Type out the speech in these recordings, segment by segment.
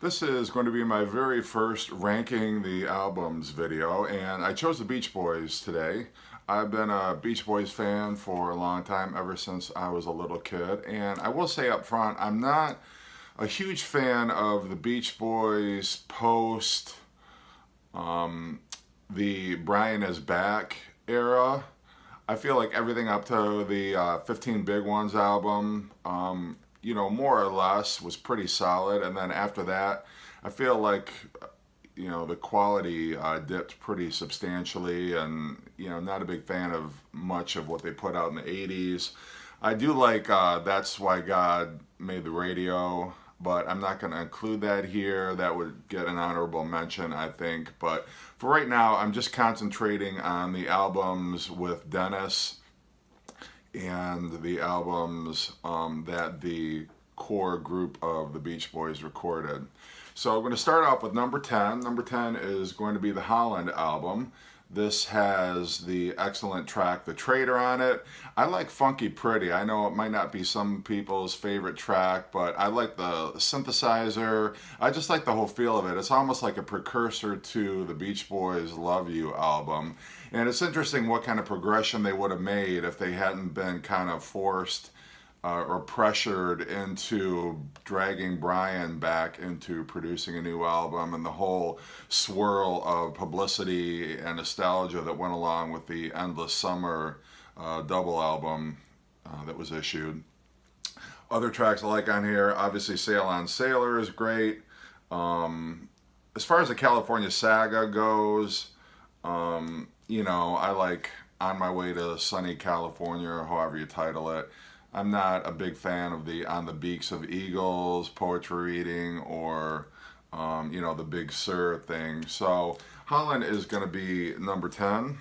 This is going to be my very first ranking the albums video, and I chose the Beach Boys today. I've been a Beach Boys fan for a long time, ever since I was a little kid, and I will say up front, I'm not a huge fan of the Beach Boys post the Brian is Back era. I feel like everything up to the 15 Big Ones album, more or less was pretty solid. And then after that, I feel like, the quality dipped pretty substantially, and, not a big fan of much of what they put out in the 80s. I do like That's Why God Made the Radio, but I'm not going to include that here. That would get an honorable mention, I think. But for right now, I'm just concentrating on the albums with Dennis and the albums that the core group of the Beach Boys recorded. So I'm going to start off with number 10. Number 10 is going to be the Holland Album. This has the excellent track The Traitor on it. I like Funky Pretty. I know it might not be some people's favorite track, but I like the synthesizer. I just like the whole feel of it. It's almost like a precursor to the Beach Boys' Love You album. And it's interesting what kind of progression they would have made if they hadn't been kind of forced or pressured into dragging Brian back into producing a new album, and the whole swirl of publicity and nostalgia that went along with the Endless Summer double album that was issued. Other tracks I like on here, obviously Sail on Sailor is great. As far as the California Saga goes, I like On My Way to Sunny California, or however you title it. I'm not a big fan of the On the Beaks of Eagles, poetry reading, or, the Big Sur thing. So Holland is going to be number 10.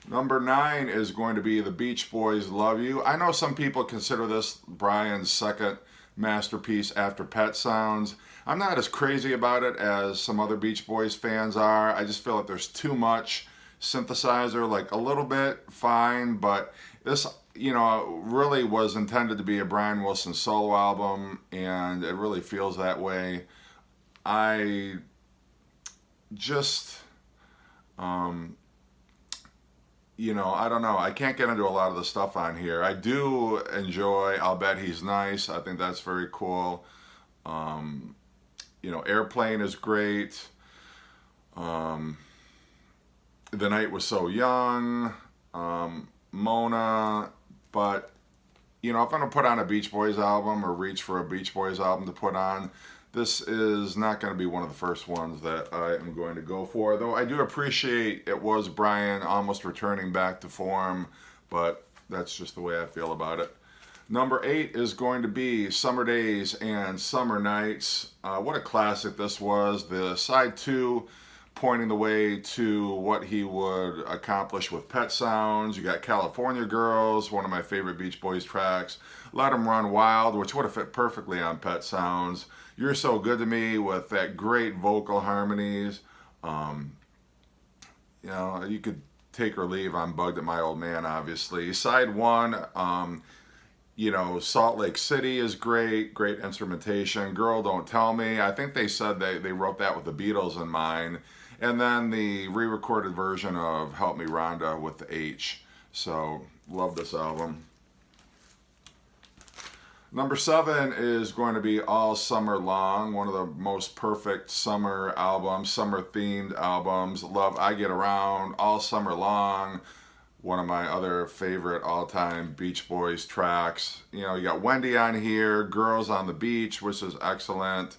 Number 9 is going to be the Beach Boys' Love You. I know some people consider this Brian's second masterpiece after Pet Sounds. I'm not as crazy about it as some other Beach Boys fans are. I just feel like there's too much synthesizer, like a little bit, fine, but this, really was intended to be a Brian Wilson solo album, and it really feels that way. I just, I don't know. I can't get into a lot of the stuff on here. I do enjoy I'll Bet He's Nice. I think that's very cool. Airplane is great. The Night Was So Young. Mona. But, if I'm going to put on a Beach Boys album or reach for a Beach Boys album to put on, this is not going to be one of the first ones that I am going to go for. Though I do appreciate it was Brian almost returning back to form, but that's just the way I feel about it. Number 8 is going to be Summer Days and Summer Nights. What a classic this was. The side 2 pointing the way to what he would accomplish with Pet Sounds. You got California Girls, one of my favorite Beach Boys tracks. Let 'Em Run Wild, which would have fit perfectly on Pet Sounds. You're So Good to Me with that great vocal harmonies. You could take or leave on Bugged at My Old Man, obviously. Side 1, Salt Lake City is great instrumentation. Girl Don't Tell Me, I think they said they wrote that with the Beatles in mind. And then the re-recorded version of Help Me Rhonda with the H. So, love this album. Number 7 is going to be All Summer Long, one of the most perfect summer albums, summer-themed albums. Love I Get Around, All Summer Long, one of my other favorite all-time Beach Boys tracks. You got Wendy on here, Girls on the Beach, which is excellent.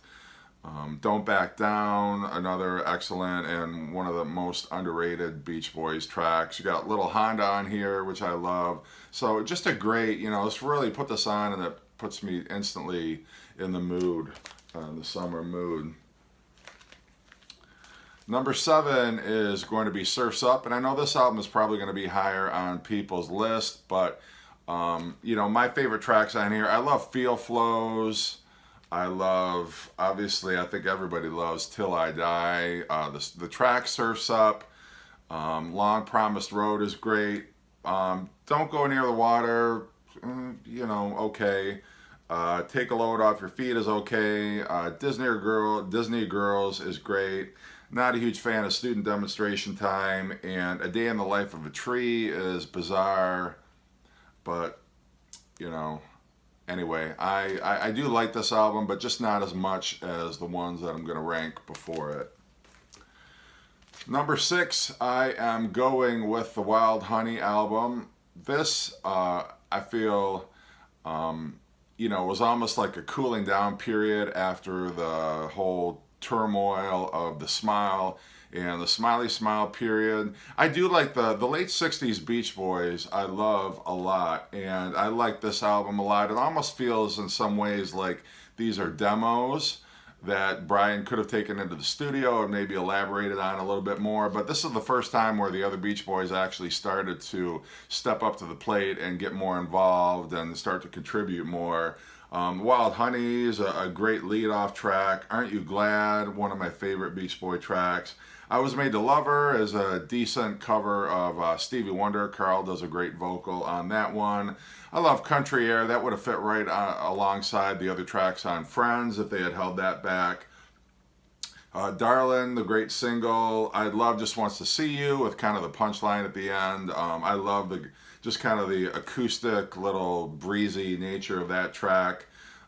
Don't Back Down, another excellent and one of the most underrated Beach Boys tracks. You got Little Honda on here, which I love. So just a great, let's really put this on, and it puts me instantly in the mood, the summer mood. Number 7 is going to be Surf's Up, and I know this album is probably going to be higher on people's list, but, my favorite tracks on here, I love Feel Flows. I love, obviously, I think everybody loves Till I Die. The track Surf's Up. Long Promised Road is great. Don't Go Near the Water, okay. Take a Load Off Your Feet is okay. Disney Girls is great. Not a huge fan of Student Demonstration Time, and A Day in the Life of a Tree is bizarre, but you know, anyway, I do like this album, but just not as much as the ones that I'm going to rank before it. Number 6, I am going with the Wild Honey album. This, I feel, was almost like a cooling down period after the whole turmoil of the Smile and the Smiley Smile period. I do like the late 60s Beach Boys. I love a lot, and I like this album a lot. It almost feels in some ways like these are demos that Brian could have taken into the studio and maybe elaborated on a little bit more, but this is the first time where the other Beach Boys actually started to step up to the plate and get more involved and start to contribute more. Wild Honey is a great lead-off track. Aren't You Glad? One of my favorite Beach Boy tracks. I Was Made to Love Her is a decent cover of Stevie Wonder. Carl does a great vocal on that one. I love Country Air. That would have fit right alongside the other tracks on Friends if they had held that back. Darlin', the great single. I love Just Wants to See You with kind of the punchline at the end. I love just kind of the acoustic, little breezy nature of that track.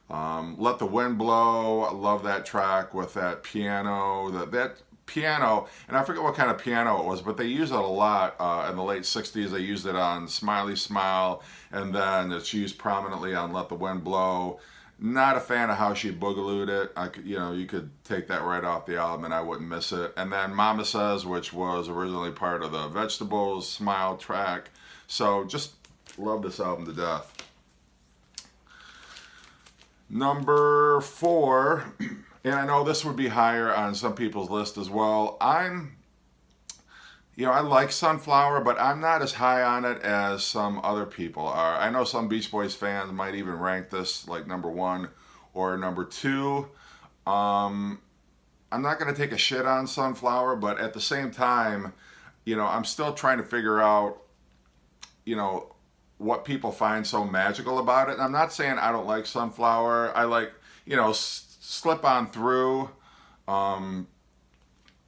Let the Wind Blow. I love that track with that piano. That piano, and I forget what kind of piano it was, but they used it a lot in the late 60s. They used it on Smiley Smile, and then it's used prominently on Let the Wind Blow. Not a fan of how she boogalooed it. You could take that right off the album and I wouldn't miss it. And then Mama Says, which was originally part of the Vegetables Smile track. So just love this album to death. Number 4, and I know this would be higher on some people's list as well. I like Sunflower, but I'm not as high on it as some other people are. I know some Beach Boys fans might even rank this like number 1 or number 2. I'm not going to take a shit on Sunflower, but at the same time, I'm still trying to figure out, what people find so magical about it. And I'm not saying I don't like Sunflower. I like, Slip On Through,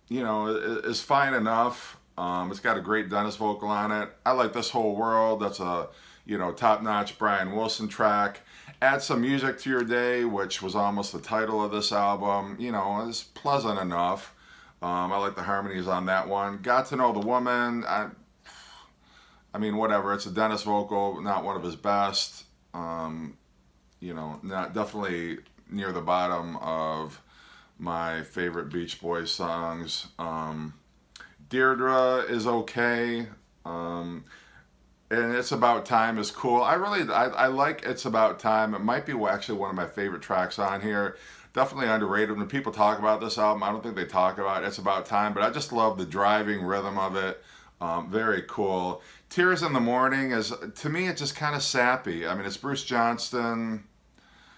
is fine enough. It's got a great Dennis vocal on it. I like This Whole World. That's a, top-notch Brian Wilson track. Add Some Music to Your Day, which was almost the title of this album, is pleasant enough. I like the harmonies on that one. Got to Know the Woman. I mean, whatever. It's a Dennis vocal, not one of his best. Not definitely near the bottom of my favorite Beach Boys songs. Deirdre is okay. And It's About Time is cool. I like It's About Time. It might be actually one of my favorite tracks on here. Definitely underrated. When people talk about this album, I don't think they talk about It's About Time, but I just love the driving rhythm of it. Very cool. Tears in the Morning is, to me, it's just kind of sappy. I mean, it's Bruce Johnston,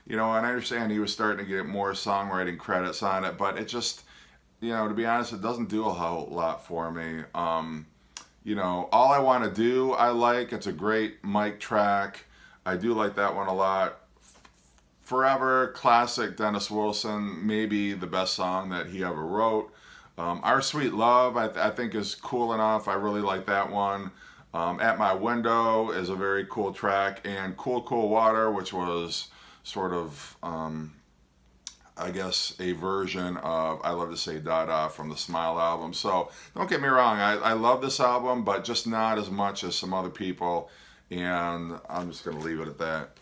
and I understand he was starting to get more songwriting credits on it, but it just, to be honest, it doesn't do a whole lot for me. All I Want to Do, I like. It's a great Mike track. I do like that one a lot. Forever, classic Dennis Wilson, maybe the best song that he ever wrote. Our Sweet Love, I think is cool enough. I really like that one. At My Window is a very cool track. And Cool, Cool Water, which was sort of, I guess, a version of I Love to Say Dada from the Smile album. So don't get me wrong, I love this album, but just not as much as some other people. And I'm just going to leave it at that.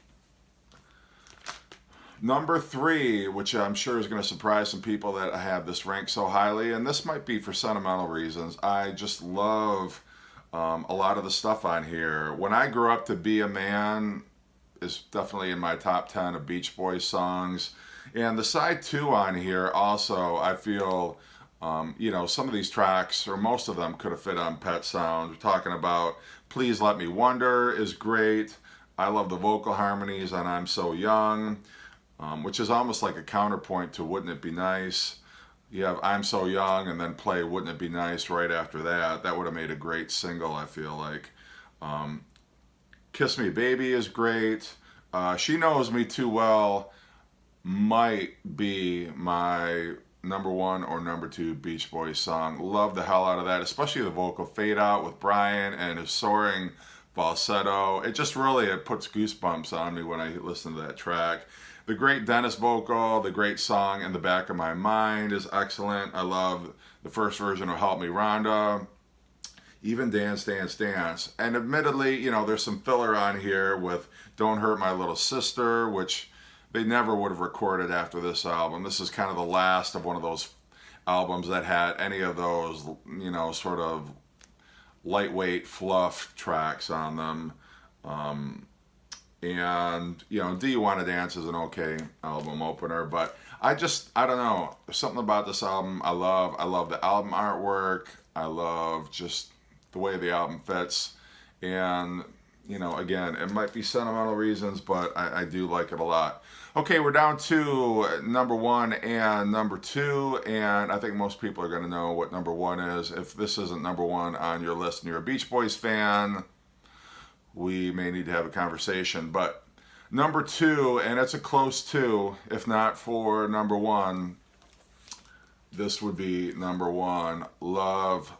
Number 3, which I'm sure is going to surprise some people that I have this ranked so highly, and this might be for sentimental reasons. I just love a lot of the stuff on here. When I Grew Up to Be a Man is definitely in my top 10 of Beach Boys songs. And the side 2 on here also, I feel, some of these tracks, or most of them, could have fit on Pet Sounds. We're talking about Please Let Me Wonder is great. I love the vocal harmonies on I'm So Young. Which is almost like a counterpoint to Wouldn't It Be Nice. You have I'm So Young and then play Wouldn't It Be Nice right after that. That would have made a great single, I feel like. Kiss Me Baby is great. She Knows Me Too Well might be my number one or number two Beach Boys song. Love the hell out of that, especially the vocal fade out with Brian and his soaring falsetto. It puts goosebumps on me when I listen to that track. The great Dennis vocal, the great song In the Back of My Mind is excellent. I love the first version of Help Me Rhonda. Even Dance, Dance, Dance. And admittedly, there's some filler on here with Don't Hurt My Little Sister, which they never would have recorded after this album. This is kind of the last of one of those albums that had any of those, sort of lightweight fluff tracks on them. And Do You Want to Dance is an okay album opener, but I don't know. There's something about this album I love. I love the album artwork. I love just the way the album fits. And, again, it might be sentimental reasons, but I do like it a lot. Okay, we're down to number one and number two, and I think most people are going to know what number one is. If this isn't number one on your list and you're a Beach Boys fan, we may need to have a conversation. But number two, and it's a close two, if not for number one, this would be number one. Love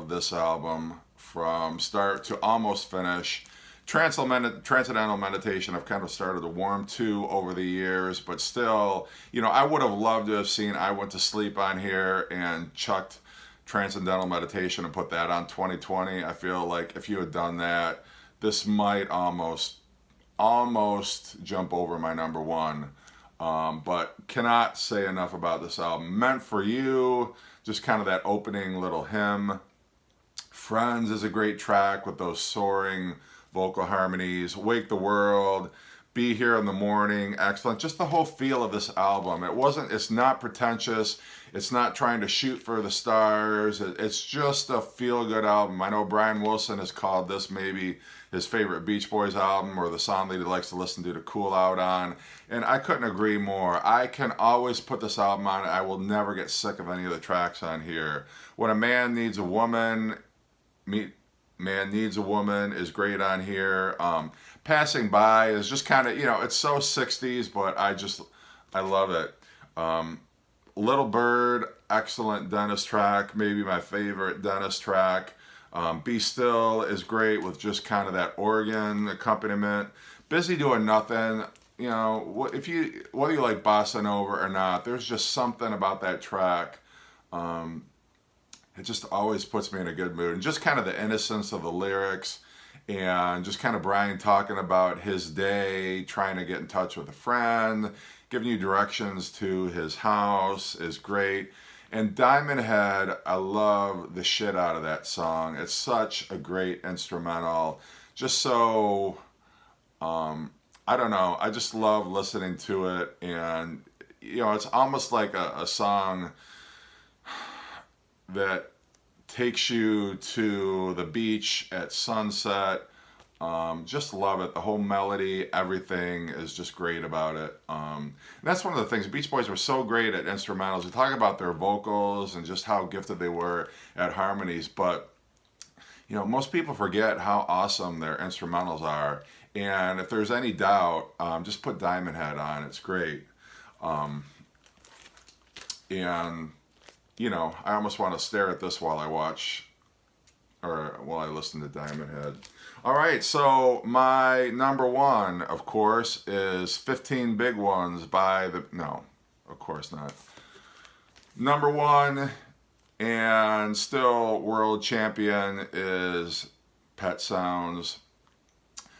this album from start to almost finish. Transcendental Meditation I've kind of started to warm to over the years, but still, I would have loved to have seen I Went to Sleep on here and chucked Transcendental Meditation and put that on 2020. I feel like if you had done that, this might almost jump over my number one. But cannot say enough about this album. Meant for You, just kind of that opening little hymn. Friends is a great track with those soaring vocal harmonies. Wake the World, Be Here in the Morning, excellent. Just the whole feel of this album. It's not pretentious. It's not trying to shoot for the stars. It's just a feel-good album. I know Brian Wilson has called this maybe his favorite Beach Boys album, or the song that he likes to listen to cool out on. And I couldn't agree more. I can always put this album on. I will never get sick of any of the tracks on here. When a Man Needs a Woman, Man Needs a Woman is great on here. Passing By is just kind of, it's so 60s, but I love it. Little Bird, excellent Dennis track, maybe my favorite Dennis track. Be Still is great with just kind of that organ accompaniment. Busy Doing Nothing, whether you like bossa nova or not, there's just something about that track. It just always puts me in a good mood. And just kind of the innocence of the lyrics, and just kind of Brian talking about his day, trying to get in touch with a friend, giving you directions to his house is great. And Diamond Head, I love the shit out of that song. It's such a great instrumental. Just so, I don't know, I just love listening to it. And, it's almost like a song that takes you to the beach at sunset. Just love it. The whole melody, everything is just great about it. And that's one of the things. Beach Boys were so great at instrumentals. We talk about their vocals and just how gifted they were at harmonies, but most people forget how awesome their instrumentals are. And if there's any doubt, just put Diamond Head on. It's great. And I almost want to stare at this while I listen to Diamond Head. All right, so my number one, of course, is 15 Big Ones no, of course not. Number one, and still world champion, is Pet Sounds.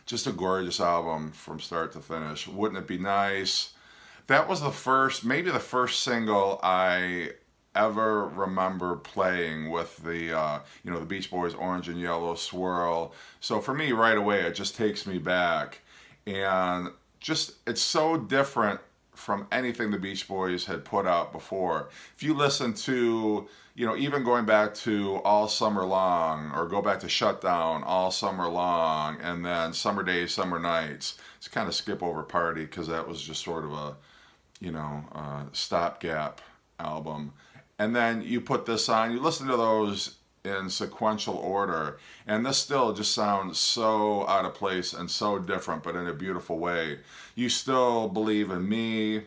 Just a gorgeous album from start to finish. Wouldn't It Be Nice? That was maybe the first single I ever remember playing with the Beach Boys Orange and Yellow Swirl. So for me, right away, it just takes me back. And it's so different from anything the Beach Boys had put out before. If you listen to, even going back to All Summer Long, or go back to Shutdown, All Summer Long, and then Summer Days, Summer Nights, it's kind of skip over Party, because that was just sort of a stopgap album. And then you put this on, you listen to those in sequential order, and this still just sounds so out of place and so different, but in a beautiful way. You Still Believe in Me,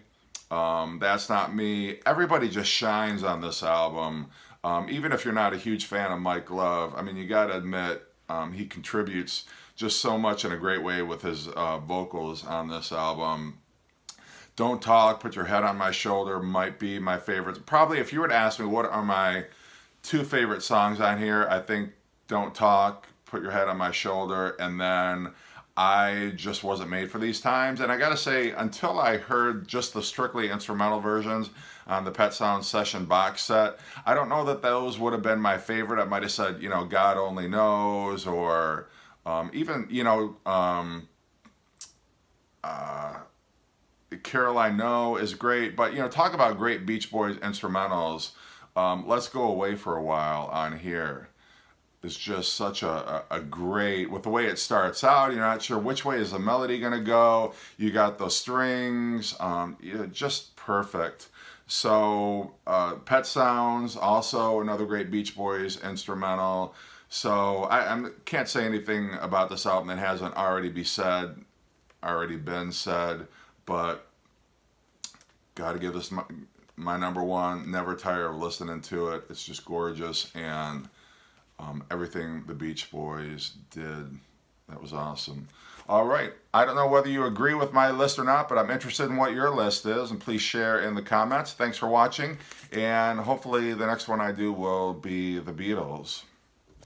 That's Not Me. Everybody just shines on this album. Even if you're not a huge fan of Mike Love, I mean, you got to admit, he contributes just so much in a great way with his vocals on this album. Don't Talk, Put Your Head on My Shoulder might be my favorite. Probably, if you were to ask me what are my two favorite songs on here, I think Don't Talk, Put Your Head on My Shoulder, and then I Just Wasn't Made for These Times. And I gotta say, until I heard just the strictly instrumental versions on the Pet Sounds Session box set, I don't know that those would have been my favorite. I might have said, God Only Knows, or even, Carol I Know is great. But, talk about great Beach Boys instrumentals. Let's Go Away for a While on here. It's just such a great, with the way it starts out, you're not sure which way is the melody going to go. You got those strings, just perfect. So Pet Sounds, also another great Beach Boys instrumental. So I can't say anything about this album that hasn't already been said, but got to give this my number one. Never tire of listening to it. It's just gorgeous, and everything the Beach Boys did, that was awesome. All right, I don't know whether you agree with my list or not, but I'm interested in what your list is, and please share in the comments. Thanks for watching, and hopefully the next one I do will be the Beatles.